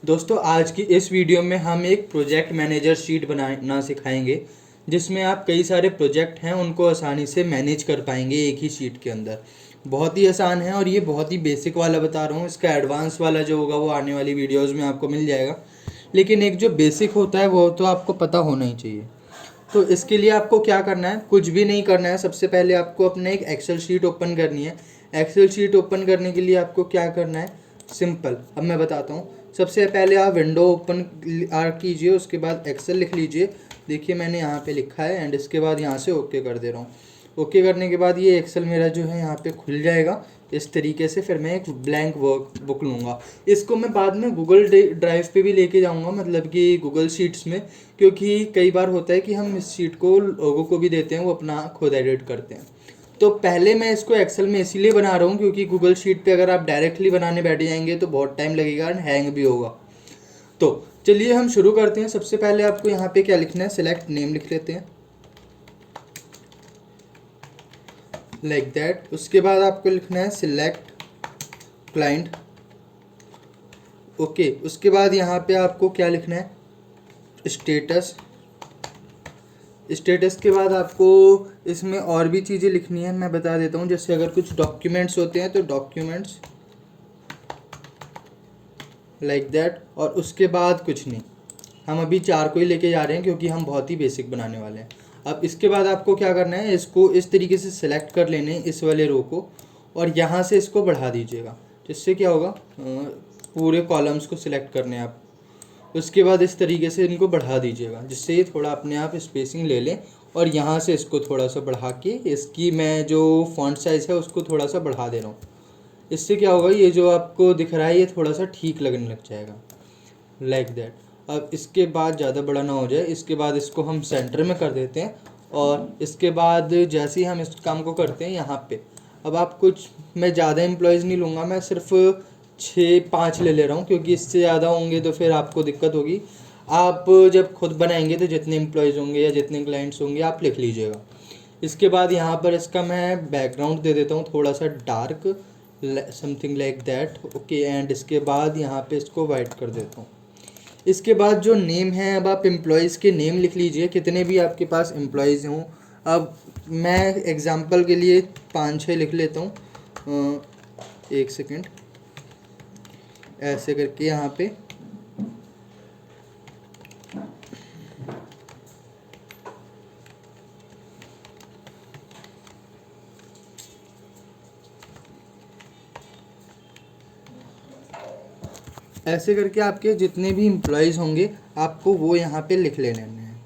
दोस्तों आज की इस वीडियो में हम एक प्रोजेक्ट मैनेजर शीट बनाना सिखाएंगे जिसमें आप कई सारे प्रोजेक्ट हैं उनको आसानी से मैनेज कर पाएंगे एक ही शीट के अंदर। बहुत ही आसान है और ये बहुत ही बेसिक वाला बता रहा हूँ। इसका एडवांस वाला जो होगा वो आने वाली वीडियोस में आपको मिल जाएगा, लेकिन एक जो बेसिक होता है वो तो आपको पता होना ही चाहिए। तो इसके लिए आपको क्या करना है, कुछ भी नहीं करना है। सबसे पहले आपको अपने एक एक्सेल शीट ओपन करनी है। एक्सेल शीट ओपन करने के लिए आपको क्या करना है, सिंपल, अब मैं बताता हूँ। सबसे पहले आप विंडो ओपन कीजिए, उसके बाद एक्सेल लिख लीजिए। देखिए मैंने यहाँ पे लिखा है एंड इसके बाद यहाँ से ओके कर दे रहा हूँ। ओके करने के बाद ये एक्सेल मेरा जो है यहाँ पे खुल जाएगा इस तरीके से। फिर मैं एक ब्लैंक वर्क बुक लूँगा, इसको मैं बाद में गूगल ड्राइव पे भी लेके जाऊँगा, मतलब कि गूगल शीट्स में, क्योंकि कई बार होता है कि हम इस शीट को लोगों को भी देते हैं, वो अपना खुद एडिट करते हैं। तो पहले मैं इसको एक्सेल में इसीलिए बना रहा हूँ क्योंकि गूगल शीट पे अगर आप डायरेक्टली बनाने बैठ जाएंगे तो बहुत टाइम लगेगा एंड हैंग भी होगा। तो चलिए हम शुरू करते हैं। सबसे पहले आपको यहाँ पे क्या लिखना है, सिलेक्ट नेम लिख लेते हैं लाइक दैट। उसके बाद आपको लिखना है सिलेक्ट क्लाइंट। ओके, उसके बाद यहाँ पे आपको क्या लिखना है, स्टेटस। स्टेटस के बाद आपको इसमें और भी चीज़ें लिखनी है, मैं बता देता हूँ। जैसे अगर कुछ डॉक्यूमेंट्स होते हैं तो डॉक्यूमेंट्स लाइक दैट। और उसके बाद कुछ नहीं, हम अभी 4 को ही लेके जा रहे हैं क्योंकि हम बहुत ही बेसिक बनाने वाले हैं। अब इसके बाद आपको क्या करना है, इसको इस तरीके से सिलेक्ट कर लेने इस वाले रो को, और यहाँ से इसको बढ़ा दीजिएगा। जिससे क्या होगा, पूरे कॉलम्स को सिलेक्ट करने हैं आप। उसके बाद इस तरीके से इनको बढ़ा दीजिएगा जिससे ये थोड़ा अपने आप स्पेसिंग ले लें। और यहाँ से इसको थोड़ा सा बढ़ा के इसकी मैं जो फॉन्ट साइज़ है उसको थोड़ा सा बढ़ा दे रहा हूँ। इससे क्या होगा, ये जो आपको दिख रहा है ये थोड़ा सा ठीक लगने लग जाएगा लाइक दैट। अब इसके बाद ज़्यादा बड़ा ना हो जाए, इसके बाद इसको हम सेंटर में कर देते हैं। और इसके बाद जैसे ही हम इस काम को करते हैं यहाँ पे, अब आप कुछ, मैं ज़्यादा एम्प्लॉयज़ नहीं लूँगा, मैं सिर्फ 6-5 ले रहा हूँ क्योंकि इससे ज़्यादा होंगे तो फिर आपको दिक्कत होगी। आप जब खुद बनाएंगे तो जितने एम्प्लॉयज़ होंगे या जितने क्लाइंट्स होंगे आप लिख लीजिएगा। इसके बाद यहाँ पर इसका मैं बैकग्राउंड दे देता हूँ थोड़ा सा dark, something like that. Okay, and इसके बाद यहाँ पे इसको वाइट कर देता हूँ। इसके बाद जो नेम है, अब आप एम्प्लॉयज़ के नेम लिख लीजिए, कितने भी आपके पास एम्प्लॉयज़ हों। अब मैं एग्जांपल के लिए 5-6 लिख लेता हूँ। एक सेकेंड, ऐसे करके यहाँ पे ऐसे करके आपके जितने भी एम्प्लॉयज़ होंगे आपको वो यहाँ पे लिख लेने हैं।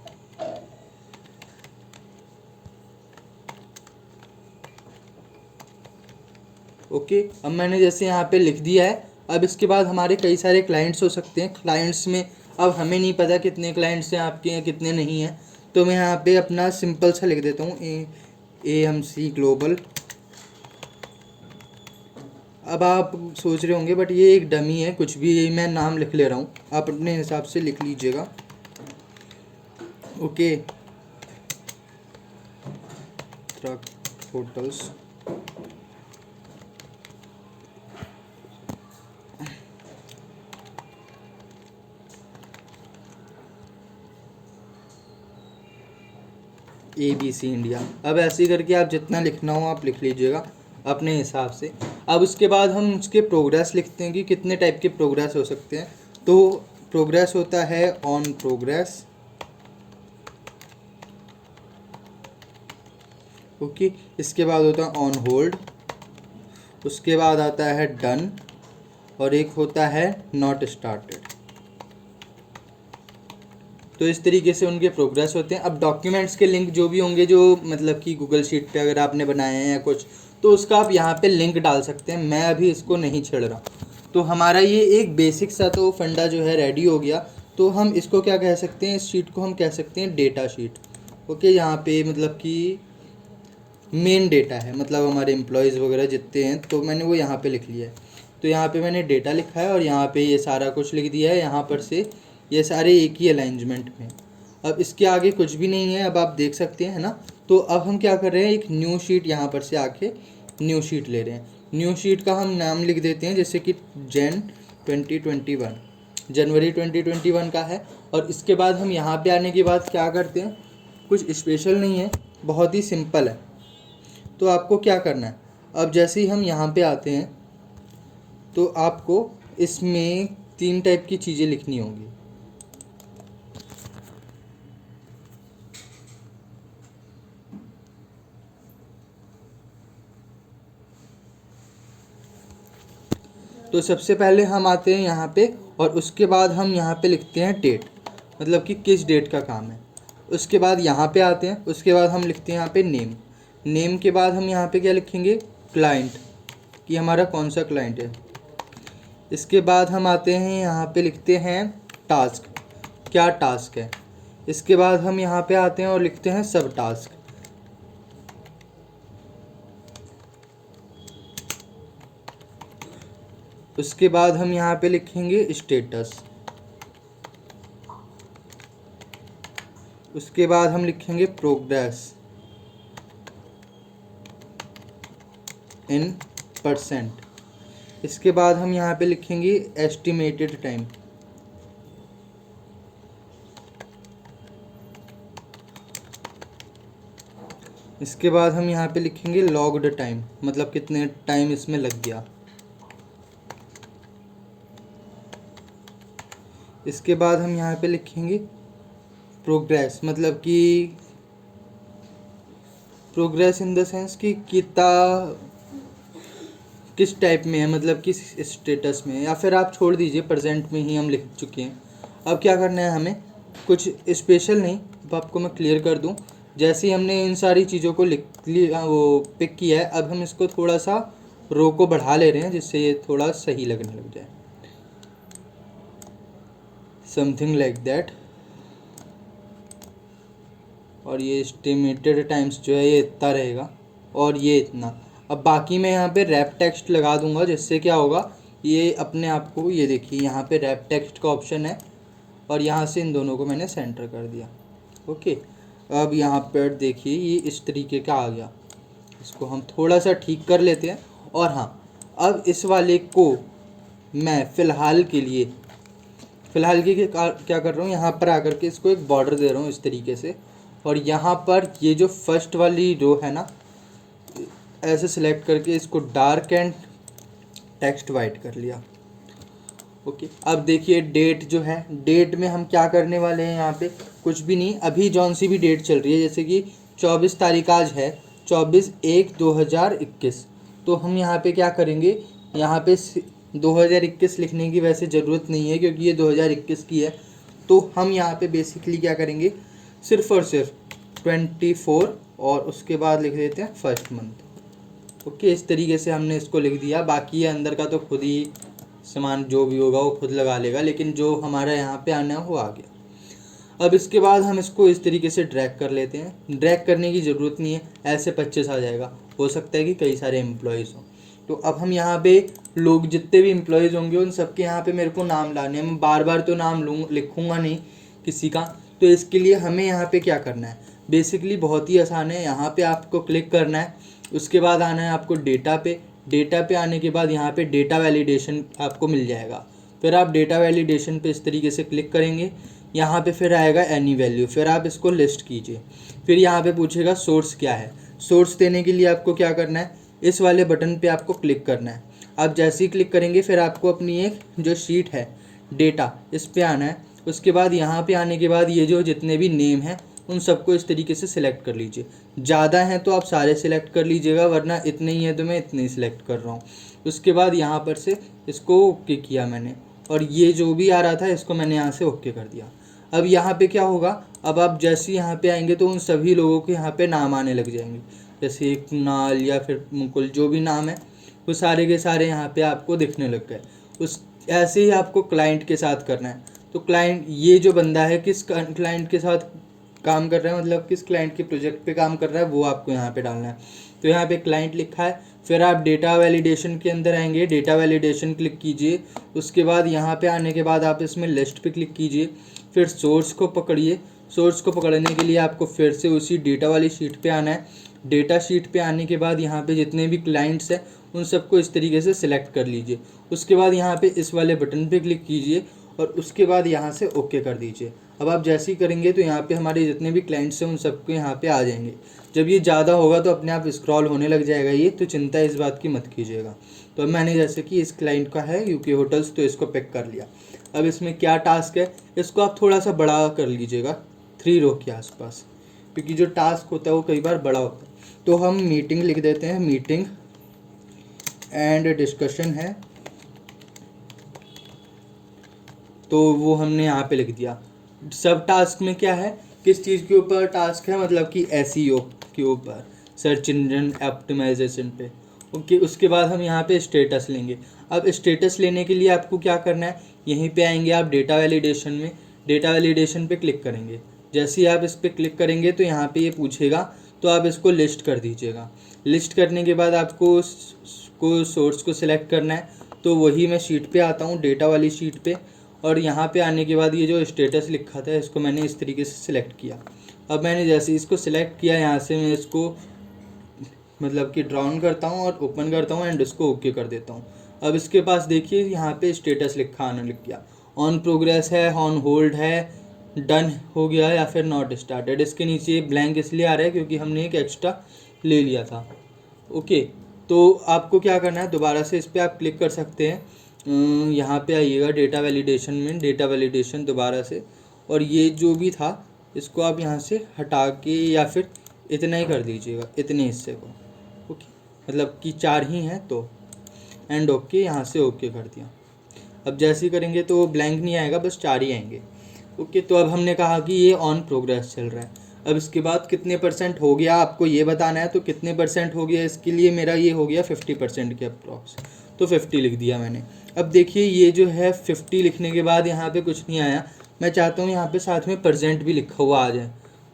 ओके, अब मैंने जैसे यहाँ पे लिख दिया है। अब इसके बाद हमारे कई सारे क्लाइंट्स हो सकते हैं। क्लाइंट्स में अब हमें नहीं पता कितने क्लाइंट्स हैं आपके हैं कितने नहीं हैं, तो मैं यहाँ पे अपना सिंपल सा लिख देता हूँ, AMC ग्लोबल। अब आप सोच रहे होंगे बट ये एक डमी है, कुछ भी मैं नाम लिख ले रहा हूँ, आप अपने हिसाब से लिख लीजिएगा। Okay, truck hotels, ABC India. अब ऐसे ही करके आप जितना लिखना हो आप लिख लीजिएगा अपने हिसाब से। अब उसके बाद हम उसके प्रोग्रेस लिखते हैं कि कितने टाइप के प्रोग्रेस हो सकते हैं। तो प्रोग्रेस होता है ऑन प्रोग्रेस। ओके, इसके बाद होता है ऑन होल्ड, उसके बाद आता है डन, और एक होता है नॉट स्टार्टेड। तो इस तरीके से उनके प्रोग्रेस होते हैं। अब डॉक्यूमेंट्स के लिंक जो भी होंगे, जो मतलब कि गूगल शीट पे अगर आपने बनाए हैं या कुछ, तो उसका आप यहाँ पे लिंक डाल सकते हैं। मैं अभी इसको नहीं छेड़ रहा। तो हमारा ये एक बेसिक सा तो फंडा जो है रेडी हो गया। तो हम इसको क्या कह सकते हैं, इस शीट को हम कह सकते हैं डेटा शीट। ओके, यहाँ पे मतलब कि मेन डेटा है, मतलब हमारे एम्प्लॉयज़ वगैरह जितने हैं, तो मैंने वो यहाँ पे लिख लिया है। तो यहाँ पे मैंने डेटा लिखा है और यहाँ पे ये सारा कुछ लिख दिया है। यहाँ पर से ये सारे एक ही अलाइंजमेंट में। अब इसके आगे कुछ भी नहीं है, अब आप देख सकते हैं, है ना। तो अब हम क्या कर रहे हैं, एक न्यू शीट यहाँ पर से आके न्यू शीट ले रहे हैं। न्यू शीट का हम नाम लिख देते हैं जैसे कि Jan 2021। जनवरी 2021 का है। और इसके बाद हम यहाँ पे आने के बाद क्या करते हैं, कुछ स्पेशल नहीं है, बहुत ही सिंपल है। तो आपको क्या करना है, अब जैसे ही हम यहाँ पे आते हैं तो आपको इसमें 3 टाइप की चीज़ें लिखनी होंगी। तो सबसे पहले हम आते हैं यहाँ पे और उसके बाद हम यहाँ पे लिखते हैं डेट, मतलब कि किस डेट का काम है। उसके बाद यहाँ पे आते हैं, उसके बाद हम लिखते हैं यहाँ पे नेम। नेम के बाद हम यहाँ पे क्या लिखेंगे, क्लाइंट, कि हमारा कौन सा क्लाइंट है। इसके बाद हम आते हैं यहाँ पे लिखते हैं टास्क, क्या टास्क है। इसके बाद हम यहाँ पे आते हैं और लिखते हैं सब टास्क। उसके बाद हम यहाँ पे लिखेंगे स्टेटस। उसके बाद हम लिखेंगे प्रोग्रेस इन परसेंट। इसके बाद हम यहाँ पे लिखेंगे एस्टिमेटेड टाइम। इसके बाद हम यहाँ पे लिखेंगे लॉग्ड टाइम, मतलब कितने टाइम इसमें लग गया। इसके बाद हम यहाँ पे लिखेंगे प्रोग्रेस, मतलब कि प्रोग्रेस इन द सेंस कि किस टाइप में है, मतलब किस स्टेटस में है, या फिर आप छोड़ दीजिए, प्रेजेंट में ही हम लिख चुके हैं। अब क्या करना है हमें, कुछ स्पेशल नहीं, अब आपको मैं क्लियर कर दूं। जैसे ही हमने इन सारी चीज़ों को लिख लिया, वो पिक किया है, अब हम इसको थोड़ा सा रो को बढ़ा ले रहे हैं जिससे ये थोड़ा सही लगने लग जाए, समथिंग लाइक दैट। और ये एस्टिमेटेड टाइम्स जो है ये इतना रहेगा और ये इतना। अब बाकी मैं यहाँ पे रैप टेक्स्ट लगा दूंगा, जिससे क्या होगा, ये अपने आप को, ये देखिए यहाँ पे रैप टेक्स्ट का ऑप्शन है और यहाँ से इन दोनों को मैंने सेंटर कर दिया। ओके, अब यहाँ पर देखिए ये इस तरीके का आ गया। इसको हम थोड़ा सा ठीक कर लेते हैं। और हाँ, अब इस वाले को मैं फ़िलहाल के क्या कर रहा हूँ, यहाँ पर आकर के इसको एक बॉर्डर दे रहा हूँ इस तरीके से। और यहाँ पर ये जो फर्स्ट वाली रो है ना, ऐसे सिलेक्ट करके इसको डार्क एंड टेक्स्ट वाइट कर लिया। ओके, अब देखिए डेट जो है, डेट में हम क्या करने वाले हैं, यहाँ पे कुछ भी नहीं। अभी जौन सी भी डेट चल रही है, जैसे कि 24 तारीख आज है, 24/1/2021। तो हम यहाँ पे क्या करेंगे, यहाँ पे 2021 लिखने की वैसे ज़रूरत नहीं है क्योंकि ये 2021 की है। तो हम यहाँ पे बेसिकली क्या करेंगे, सिर्फ और सिर्फ 24 और उसके बाद लिख देते हैं फर्स्ट मंथ। ओके, इस तरीके से हमने इसको लिख दिया। बाकी ये अंदर का तो खुद ही सामान जो भी होगा वो खुद लगा लेगा, लेकिन जो हमारा यहाँ पे आना है वो आ गया। अब इसके बाद हम इसको इस तरीके से ड्रैग कर लेते हैं। ड्रैग करने की ज़रूरत नहीं है, ऐसे 25 आ जाएगा। हो सकता है कि कई सारे एम्प्लॉयज़ हों, तो अब हम यहाँ पे लोग जितने भी एम्प्लॉयज़ होंगे उन सबके यहाँ पे मेरे को नाम लाने हैं। मैं बार बार तो नाम लिखूँगा नहीं किसी का। तो इसके लिए हमें यहाँ पे क्या करना है, बेसिकली बहुत ही आसान है। यहाँ पे आपको क्लिक करना है, उसके बाद आना है आपको डेटा पे। डेटा पे आने के बाद यहाँ पे डेटा वैलिडेशन आपको मिल जाएगा। फिर आप डेटा वैलिडेशन पे इस तरीके से क्लिक करेंगे। यहाँ पे फिर आएगा एनी वैल्यू, फिर आप इसको लिस्ट कीजिए। फिर यहाँ पे पूछेगा सोर्स क्या है। सोर्स देने के लिए आपको क्या करना है, इस वाले बटन पे आपको क्लिक करना है। आप जैसे ही क्लिक करेंगे फिर आपको अपनी एक जो शीट है डेटा, इस पे आना है। उसके बाद यहाँ पे आने के बाद ये जो जितने भी नेम हैं उन सबको इस तरीके से सिलेक्ट कर लीजिए। ज़्यादा हैं तो आप सारे सिलेक्ट कर लीजिएगा, वरना इतने ही हैं तो मैं इतने ही सिलेक्ट कर रहा हूँ। उसके बाद यहाँ पर से इसको ओके किया मैंने, और ये जो भी आ रहा था इसको मैंने यहाँ से ओके कर दिया। अब यहाँ पे क्या होगा, अब आप जैसे यहाँ पे आएंगे तो उन सभी लोगों के यहाँ पे नाम आने लग जाएंगे। जैसे कुणाल या फिर मुकुल, जो भी नाम है वो सारे के सारे यहाँ पे आपको दिखने लग गए। उस ऐसे ही आपको क्लाइंट के साथ करना है। तो क्लाइंट, ये जो बंदा है किस क्लाइंट के साथ काम कर रहा है, मतलब किस क्लाइंट के प्रोजेक्ट पे काम कर रहा है, वो आपको यहाँ पे डालना है। तो यहाँ पे क्लाइंट लिखा है। फिर आप डेटा वैलिडेशन के अंदर आएंगे, डेटा वैलिडेशन क्लिक कीजिए। उसके बाद यहाँ पे आने के बाद आप इसमें लिस्ट पे क्लिक कीजिए। फिर सोर्स को पकड़िए। सोर्स को पकड़ने के लिए आपको फिर से उसी डेटा वाली शीट पे आना है। डेटा शीट पे आने के बाद यहाँ पे जितने भी क्लाइंट्स हैं उन सबको इस तरीके से सिलेक्ट कर लीजिए। उसके बाद यहाँ पे इस वाले बटन पे क्लिक कीजिए और उसके बाद यहाँ से ओके कर दीजिए। अब आप जैसे ही करेंगे तो यहाँ पे हमारे जितने भी क्लाइंट्स हैं उन सबके यहाँ पे आ जाएंगे। जब ये ज़्यादा होगा तो अपने आप स्क्रॉल होने लग जाएगा ये, तो चिंता इस बात की मत कीजिएगा। तो अब मैंने जैसे कि इस क्लाइंट का है यूके होटल्स, तो इसको पिक कर लिया। अब इसमें क्या टास्क है, इसको आप थोड़ा सा बड़ा कर लीजिएगा 3 रो के आसपास, क्योंकि जो टास्क होता है वो कई बार बड़ा होता है। तो हम मीटिंग लिख देते हैं, मीटिंग एंड डिस्कशन है, तो वो हमने यहाँ पे लिख दिया। सब टास्क में क्या है, किस चीज़ के ऊपर टास्क है, मतलब कि एसईओ के ऊपर, सर्च इंजन ऑप्टिमाइजेशन पे। ओके, उसके बाद हम यहाँ पे स्टेटस लेंगे। अब स्टेटस लेने के लिए आपको क्या करना है, यहीं पे आएंगे आप डेटा वैलिडेशन में, डेटा वैलिडेशन पे क्लिक करेंगे। जैसे ही आप इस पर क्लिक करेंगे तो यहाँ पे ये पूछेगा, तो आप इसको लिस्ट कर दीजिएगा। लिस्ट करने के बाद आपको सोर्स को सिलेक्ट करना है, तो वही मैं शीट पे आता हूँ, डेटा वाली शीट पे, और यहाँ पे आने के बाद ये जो स्टेटस लिखा था इसको मैंने इस तरीके से सिलेक्ट किया। अब मैंने जैसे इसको सिलेक्ट किया, यहाँ से मैं इसको मतलब कि ड्राउन करता हूँ और ओपन करता हूँ एंड इसको ओके कर देता हूँ। अब इसके पास देखिए यहाँ पे स्टेटस लिखा आने लग गया, ऑन प्रोग्रेस है, ऑन होल्ड है, डन हो गया या फिर नॉट स्टार्टेड। इसके नीचे ब्लैंक इसलिए आ रहा है क्योंकि हमने एक एक्स्ट्रा ले लिया था। ओके, तो आपको क्या करना है, दोबारा से इस पर आप क्लिक कर सकते हैं, यहाँ पे आइएगा डेटा वैलिडेशन में, डेटा वैलिडेशन दोबारा से, और ये जो भी था इसको आप यहाँ से हटा के या फिर इतना ही कर दीजिएगा, इतने हिस्से को। ओके, मतलब कि 4 ही हैं तो, एंड ओके, यहाँ से ओके कर दिया। अब जैसे ही करेंगे तो ब्लैंक नहीं आएगा, बस 4 ही आएंगे। ओके, तो अब हमने कहा कि ये ऑन प्रोग्रेस चल रहा है। अब इसके बाद कितने % हो गया आपको ये बताना है, तो कितने % हो गया, इसके लिए मेरा ये हो गया 50% के अप्रॉक्स, तो 50 लिख दिया मैंने। अब देखिए ये जो है 50 लिखने के बाद यहाँ पे कुछ नहीं आया, मैं चाहता हूँ यहाँ पे साथ में % भी लिखा हुआ आ जाए,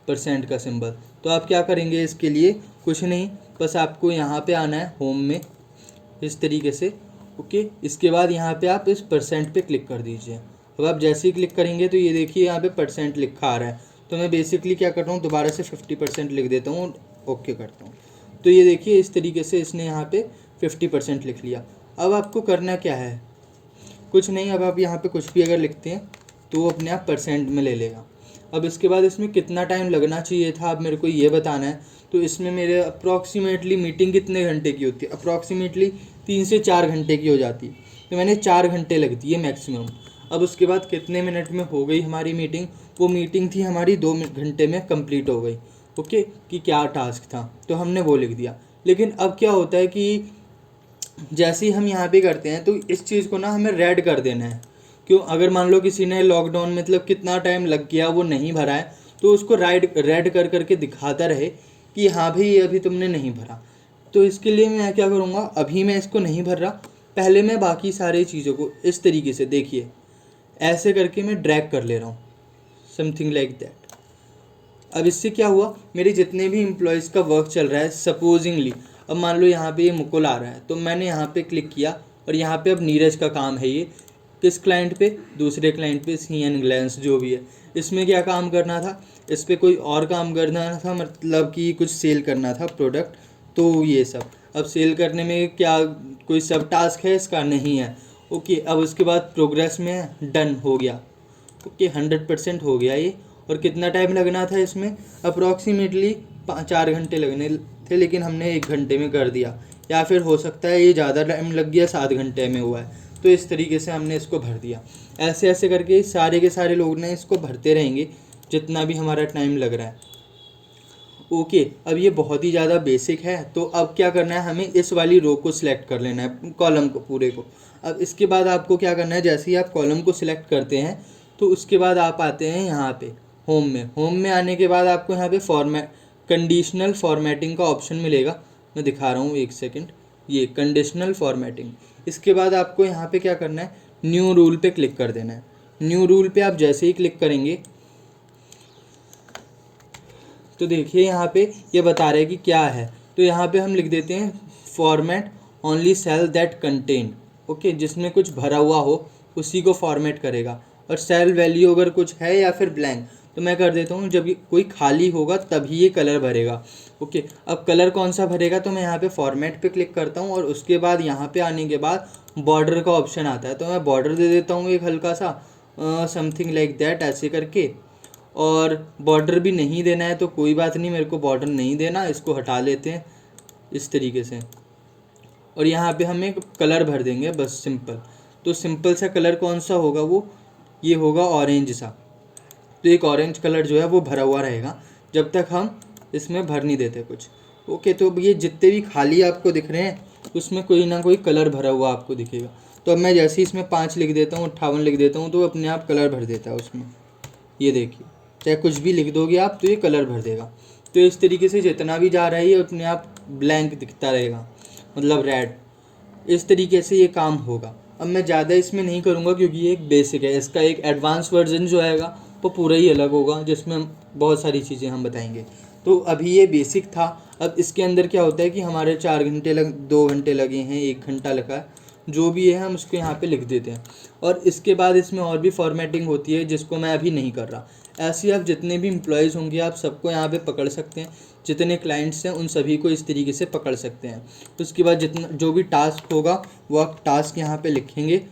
% का सिंबल। तो आप क्या करेंगे, इसके लिए कुछ नहीं, बस आपको यहाँ पे आना है होम में इस तरीके से। ओके, इसके बाद यहाँ पे आप इस % पे क्लिक कर दीजिए। अब आप जैसे ही क्लिक करेंगे तो ये देखिए यहाँ पे % लिखा आ रहा है, तो मैं बेसिकली क्या कर रहा हूँ, दोबारा से 50% लिख देता हूँ, ओके करता हूँ। तो ये देखिए इस तरीके से इसने यहाँ पे 50% लिख लिया। अब आपको करना क्या है, कुछ नहीं, अब आप यहाँ पे कुछ भी अगर लिखते हैं तो वो अपने आप % में ले लेगा। अब इसके बाद इसमें कितना टाइम लगना चाहिए था, अब मेरे को ये बताना है। तो इसमें मेरे अप्रॉक्सीमेटली मीटिंग कितने घंटे की होती है, अप्रॉक्सीमेटली 3 से 4 घंटे की हो जाती है, तो मैंने 4 घंटे लग दिए मैक्सिमम। अब उसके बाद कितने मिनट में हो गई हमारी मीटिंग, वो मीटिंग थी हमारी 2 घंटे में कंप्लीट हो गई। ओके, कि क्या टास्क था, तो हमने वो लिख दिया। लेकिन अब क्या होता है कि जैसे ही हम यहाँ पे करते हैं तो इस चीज़ को ना हमें रेड कर देना है। क्यों, अगर मान लो किसी ने लॉकडाउन मतलब कितना टाइम लग गया वो नहीं भरा है, तो उसको रेड कर करके दिखाता रहे कि हाँ भाई ये अभी तुमने नहीं भरा। तो इसके लिए मैं क्या करूँगा, अभी मैं इसको नहीं भर रहा, पहले मैं बाकी सारी चीज़ों को इस तरीके से देखिए ऐसे करके मैं ड्रैग कर ले रहा हूँ, समथिंग लाइक दैट। अब इससे क्या हुआ, मेरे जितने भी एम्प्लॉयज़ का वर्क चल रहा है सपोजिंगली, अब मान लो यहाँ पे ये मुकुल आ रहा है, तो मैंने यहाँ पे क्लिक किया और यहाँ पे अब नीरज का काम है, ये किस क्लाइंट पे, दूसरे क्लाइंट पे, सी एन ग्लैंस जो भी है। इसमें क्या काम करना था, इस पर कोई और काम करना था, मतलब कि कुछ सेल करना था प्रोडक्ट, तो ये सब। अब सेल करने में क्या कोई सब टास्क है इसका, नहीं है। ओके, अब उसके बाद प्रोग्रेस में डन हो गया। ओके, 100% हो गया ये। और कितना टाइम लगना था इसमें, अप्रॉक्सीमेटली 4 घंटे लगने थे, लेकिन हमने 1 घंटे में कर दिया, या फिर हो सकता है ये ज़्यादा टाइम लग गया, 7 घंटे में हुआ है। तो इस तरीके से हमने इसको भर दिया। ऐसे ऐसे करके सारे के सारे लोग ने इसको भरते रहेंगे जितना भी हमारा टाइम लग रहा है। ओके, अब ये बहुत ही ज़्यादा बेसिक है। तो अब क्या करना है, हमें इस वाली रो को सिलेक्ट कर लेना है, कॉलम को पूरे को। अब इसके बाद आपको क्या करना है, जैसे ही आप कॉलम को सिलेक्ट करते हैं तो उसके बाद आप आते हैं यहाँ पे होम में। होम में आने के बाद आपको यहाँ पे कंडीशनल फॉर्मेटिंग का ऑप्शन मिलेगा, मैं दिखा रहा हूँ 1 सेकेंड, ये कंडीशनल फॉर्मेटिंग। इसके बाद आपको यहाँ पे क्या करना है, न्यू रूल पे क्लिक कर देना है। न्यू रूल पे आप जैसे ही क्लिक करेंगे तो देखिए यहाँ पे ये बता रहे हैं कि क्या है, तो यहाँ पे हम लिख देते हैं format only cell that contain. Okay, जिसमें कुछ भरा हुआ हो उसी को फॉर्मेट करेगा, और सेल वैल्यू अगर कुछ है या फिर ब्लैंक, तो मैं कर देता हूँ जब ये कोई खाली होगा तभी ये कलर भरेगा। ओके, अब कलर कौन सा भरेगा, तो मैं यहाँ पे फॉर्मेट पे क्लिक करता हूँ और उसके बाद यहाँ पे आने के बाद बॉर्डर का ऑप्शन आता है, तो मैं बॉर्डर दे देता हूँ एक हल्का सा, समथिंग लाइक दैट, ऐसे करके। और बॉर्डर भी नहीं देना है तो कोई बात नहीं, मेरे को बॉर्डर नहीं देना, इसको हटा लेते हैं इस तरीके से। और यहाँ पे हम एक कलर भर देंगे बस, सिंपल। तो सिंपल सा कलर कौन सा होगा, वो ये होगा ऑरेंज सा। तो एक ऑरेंज कलर जो है वो भरा हुआ रहेगा जब तक हम इसमें भर नहीं देते कुछ। ओके, तो ये जितने भी खाली आपको दिख रहे हैं उसमें कोई ना कोई कलर भरा हुआ आपको दिखेगा। तो अब मैं जैसे ही इसमें 5 लिख देता हूँ, 58 लिख देता हूँ, तो अपने आप कलर भर देता है उसमें। ये देखिए, चाहे कुछ भी लिख दोगे आप तो ये कलर भर देगा। तो इस तरीके से जितना भी जा रहा है ये अपने आप ब्लैंक दिखता रहेगा, मतलब रेड। इस तरीके से ये काम होगा। अब मैं ज़्यादा इसमें नहीं करूँगा क्योंकि ये एक बेसिक है। इसका एक एडवांस वर्जन जो आएगा वो पूरा ही अलग होगा, जिसमें बहुत सारी चीज़ें हम बताएंगे। तो अभी ये बेसिक था। अब इसके अंदर क्या होता है कि हमारे 4 घंटे 2 घंटे लगे हैं, 1 घंटा लगा है, जो भी है हम उसको यहाँ पे लिख देते हैं। और इसके बाद इसमें और भी फॉर्मेटिंग होती है जिसको मैं अभी नहीं कर रहा। ऐसे आप जितने भी एम्प्लॉयज़ होंगे आप सबको यहाँ पे पकड़ सकते हैं, जितने क्लाइंट्स हैं उन सभी को इस तरीके से पकड़ सकते हैं। उसके बाद जितना जो भी टास्क होगा वो आप टास्क यहाँ पे लिखेंगे।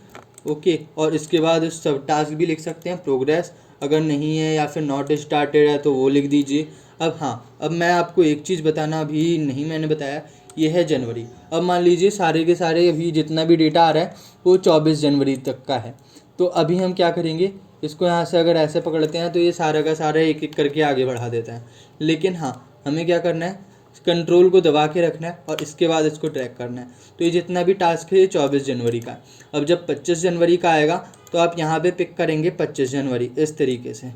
ओके, और इसके बाद उस सब टास्क भी लिख सकते हैं, प्रोग्रेस अगर नहीं है या फिर नॉट स्टार्टेड है तो वो लिख दीजिए। अब हाँ, अब मैं आपको एक चीज़ बताना अभी नहीं मैंने बताया, ये है जनवरी। अब मान लीजिए सारे के सारे अभी जितना भी डेटा आ रहा है वो 24 जनवरी तक का है। तो अभी हम क्या करेंगे, इसको यहाँ से अगर ऐसे पकड़ते हैं तो ये सारा का सारा एक एक करके आगे बढ़ा देता है। लेकिन हाँ, हमें क्या करना है, कंट्रोल को दबा के रखना है और इसके बाद इसको ट्रैक करना है। तो ये जितना भी टास्क है ये 24 जनवरी का है। अब जब 25 जनवरी का आएगा तो आप यहाँ पे पिक करेंगे 25 जनवरी इस तरीके से,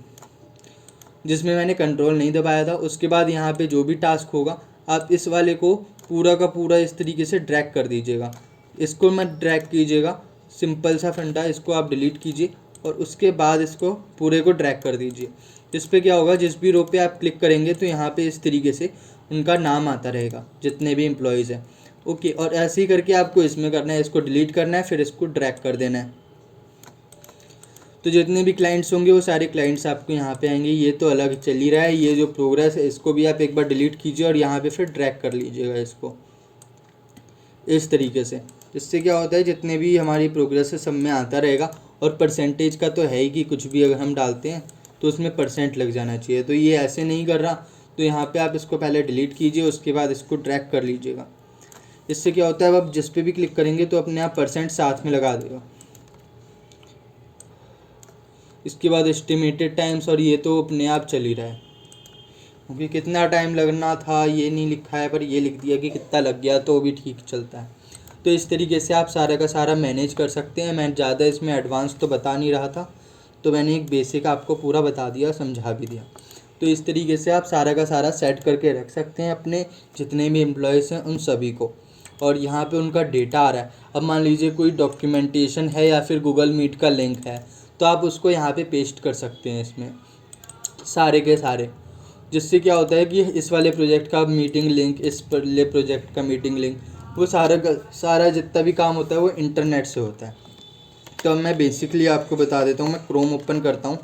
जिसमें मैंने कंट्रोल नहीं दबाया था। उसके बाद यहाँ पे जो भी टास्क होगा आप इस वाले को पूरा का पूरा इस तरीके से ड्रैग कर दीजिएगा। इसको मत ड्रैग कीजिएगा, सिंपल सा फंडा, इसको आप डिलीट कीजिए और उसके बाद इसको पूरे को ड्रैग कर दीजिए। इस पर क्या होगा, जिस भी रो पे आप क्लिक करेंगे तो यहाँ पे इस तरीके से उनका नाम आता रहेगा, जितने भी एम्प्लॉयज़ हैं। ओके, और ऐसे ही करके आपको इसमें करना है, इसको डिलीट करना है, फिर इसको ड्रैग कर देना है। तो जितने भी क्लाइंट्स होंगे वो सारे क्लाइंट्स आपको यहाँ पे आएंगे। ये तो अलग चल ही रहा है, ये जो प्रोग्रेस है इसको भी आप एक बार डिलीट कीजिए और यहाँ पे फिर ड्रैग कर लीजिएगा इसको इस तरीके से। इससे क्या होता है, जितने भी हमारी प्रोग्रेस है सब में आता रहेगा। और परसेंटेज का तो है ही कि कुछ भी अगर हम डालते हैं तो उसमें परसेंट लग जाना चाहिए। तो ये ऐसे नहीं कर रहा, तो यहाँ पर आप इसको पहले डिलीट कीजिए, उसके बाद इसको ड्रैग कर लीजिएगा। इससे क्या होता है, अब आप जिस पे भी क्लिक करेंगे तो अपने आप परसेंट साथ में लगा देगा। इसके बाद एस्टिमेटेड टाइम्स, और ये तो अपने आप चल ही रहा है क्योंकि कितना टाइम लगना था ये नहीं लिखा है, पर ये लिख दिया कि कितना लग गया, तो भी ठीक चलता है। तो इस तरीके से आप सारा का सारा मैनेज कर सकते हैं। मैं ज़्यादा इसमें एडवांस तो बता नहीं रहा था, तो मैंने एक बेसिक आपको पूरा बता दिया, समझा भी दिया। तो इस तरीके से आप सारा का सारा सेट करके रख सकते हैं अपने जितने भी एम्प्लॉयज़ हैं उन सभी को। और यहाँ पे उनका डेटा आ रहा है। अब मान लीजिए कोई डॉक्यूमेंटेशन है या फिर गूगल मीट का लिंक है तो आप उसको यहाँ पे पेस्ट कर सकते हैं इसमें सारे के सारे। जिससे क्या होता है कि इस वाले प्रोजेक्ट का मीटिंग लिंक, इस वाले प्रोजेक्ट का मीटिंग लिंक, वो सारा जितना भी काम होता है वो इंटरनेट से होता है। तो अब मैं बेसिकली आपको बता देता हूँ। मैं क्रोम ओपन करता हूँ।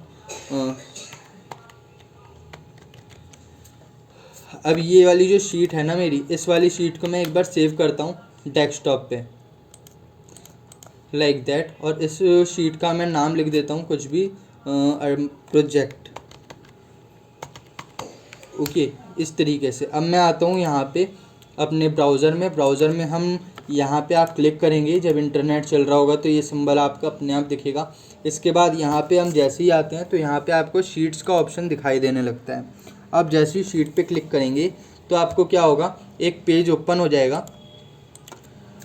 अब ये वाली जो शीट है ना मेरी, इस वाली शीट को मैं एक बार सेव करता हूँ डेस्कटॉप पे लाइक दैट। और इस शीट का मैं नाम लिख देता हूँ कुछ भी, प्रोजेक्ट। ओके, इस तरीके से। अब मैं आता हूँ यहाँ पे अपने ब्राउज़र में हम यहाँ पे आप क्लिक करेंगे, जब इंटरनेट चल रहा होगा तो ये सिंबल आपका अपने आप दिखेगा। इसके बाद यहाँ पे हम जैसे ही आते हैं तो यहाँ पे आपको शीट्स का ऑप्शन दिखाई देने लगता है। आप जैसे ही शीट पे क्लिक करेंगे तो आपको क्या होगा, एक पेज ओपन हो जाएगा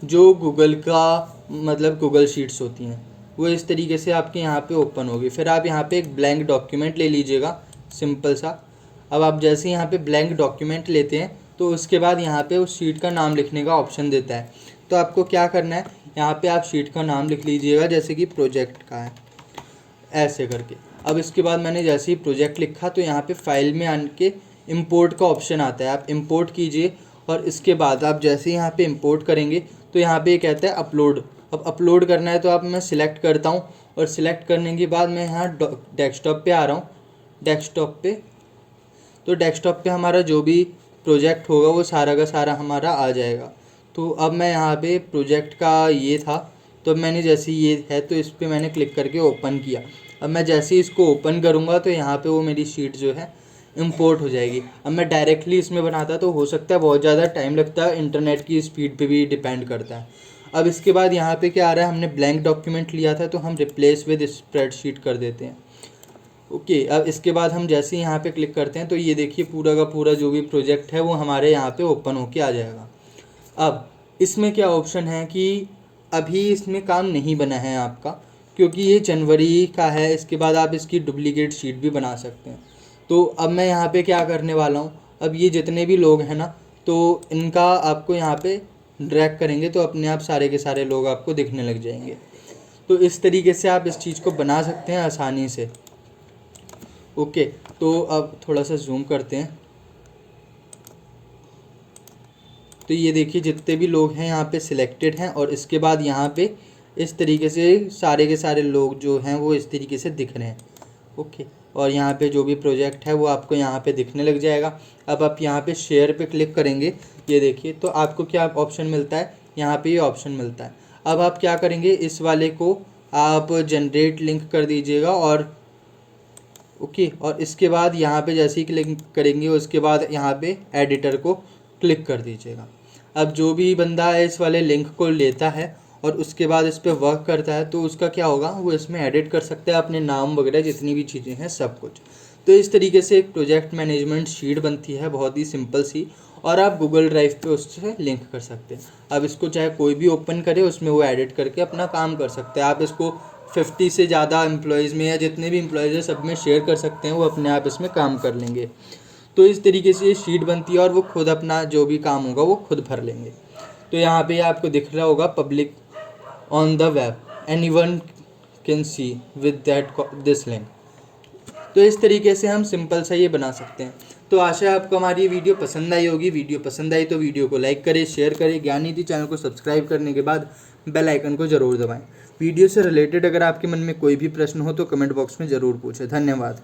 जो गूगल का मतलब गूगल शीट्स होती हैं, वो इस तरीके से आपके यहाँ पे ओपन होगी। फिर आप यहाँ पे एक ब्लैंक डॉक्यूमेंट ले लीजिएगा, सिंपल सा। अब आप जैसे यहाँ पे ब्लैंक डॉक्यूमेंट लेते हैं तो उसके बाद यहाँ पे उस शीट का नाम लिखने का ऑप्शन देता है। तो आपको क्या करना है, यहाँ पे आप शीट का नाम लिख लीजिएगा, जैसे कि प्रोजेक्ट का है, ऐसे करके। अब इसके बाद मैंने जैसे ही प्रोजेक्ट लिखा तो यहाँ पे फाइल में आके इंपोर्ट का ऑप्शन आता है, आप इंपोर्ट कीजिए। और इसके बाद आप जैसे ही यहाँ पे इंपोर्ट करेंगे तो यहाँ पे कहता है अपलोड। अब अपलोड करना है तो आप मैं सिलेक्ट करता हूँ और सिलेक्ट करने के बाद मैं यहाँ डेस्कटॉप पे आ रहा हूँ। डेस्कटॉप पे तो डेस्कटॉप पे हमारा जो भी प्रोजेक्ट होगा वो सारा का सारा हमारा आ जाएगा। तो अब मैं यहाँ पे प्रोजेक्ट का ये था, तो मैंने जैसे ये है तो इस पर मैंने क्लिक करके ओपन किया। अब मैं जैसे ही इसको ओपन करूँगा तो यहाँ पे वो मेरी शीट जो है इंपोर्ट हो जाएगी। अब मैं डायरेक्टली इसमें बनाता तो हो सकता है बहुत ज़्यादा टाइम लगता है, इंटरनेट की स्पीड पे भी डिपेंड करता है। अब इसके बाद यहाँ पे क्या आ रहा है, हमने ब्लैंक डॉक्यूमेंट लिया था तो हम रिप्लेस विद स्प्रेडशीट कर देते हैं। ओके, अब इसके बाद हम जैसे ही यहाँ पे क्लिक करते हैं तो ये देखिए पूरा का पूरा जो भी प्रोजेक्ट है वो हमारे यहाँ पे ओपन होके आ जाएगा। अब इसमें क्या ऑप्शन है कि अभी इसमें काम नहीं बना है आपका, क्योंकि ये जनवरी का है। इसके बाद आप इसकी डुप्लीकेट शीट भी बना सकते हैं। तो अब मैं यहाँ पे क्या करने वाला हूँ, अब ये जितने भी लोग हैं ना, तो इनका आपको यहाँ पे ड्रैग करेंगे तो अपने आप सारे के सारे लोग आपको दिखने लग जाएंगे। तो इस तरीके से आप इस चीज़ को बना सकते हैं आसानी से। ओके, तो अब थोड़ा सा जूम करते हैं। तो ये देखिए जितने भी लोग हैं यहाँ पे सिलेक्टेड हैं, और इसके बाद यहाँ पे इस तरीके से सारे के सारे लोग जो हैं वो इस तरीके से दिख रहे हैं। ओके, और यहाँ पे जो भी प्रोजेक्ट है वो आपको यहाँ पे दिखने लग जाएगा। अब आप यहाँ पे शेयर पे क्लिक करेंगे, ये देखिए तो आपको क्या ऑप्शन मिलता है, यहाँ पे ये ऑप्शन मिलता है। अब आप क्या करेंगे, इस वाले को आप जनरेट लिंक कर दीजिएगा और ओके, और इसके बाद यहाँ पे जैसे ही क्लिक करेंगे उसके बाद यहाँ पे एडिटर को क्लिक कर दीजिएगा। अब जो भी बंदा है इस वाले लिंक को लेता है और उसके बाद इस पर वर्क करता है तो उसका क्या होगा, वो इसमें एडिट कर सकता है अपने नाम वगैरह जितनी भी चीज़ें हैं सब कुछ। तो इस तरीके से एक प्रोजेक्ट मैनेजमेंट शीट बनती है, बहुत ही सिंपल सी, और आप गूगल ड्राइव पे उससे लिंक कर सकते हैं। अब इसको चाहे कोई भी ओपन करे उसमें वो एडिट करके अपना काम कर सकते हैं। आप इसको 50 से ज़्यादा एम्प्लॉयज़ में या जितने भी एम्प्लॉयज़ हैं सब में शेयर कर सकते हैं, वो अपने आप इसमें काम कर लेंगे। तो इस तरीके से ये शीट बनती है और वो खुद अपना जो भी काम होगा वो खुद भर लेंगे। तो यहाँ पे आपको दिख रहा होगा public on the web, anyone can see with that this link. तो इस तरीके से हम सिंपल सा ये बना सकते हैं। तो आशा है आपको हमारी ये वीडियो पसंद आई होगी। वीडियो पसंद आई तो वीडियो को लाइक करें, शेयर करें। ज्ञाननिधि चैनल को सब्सक्राइब करने के बाद बेल आइकन को ज़रूर दबाएं। वीडियो से रिलेटेड अगर आपके मन में कोई भी प्रश्न हो तो कमेंट बॉक्स में ज़रूर पूछें। धन्यवाद।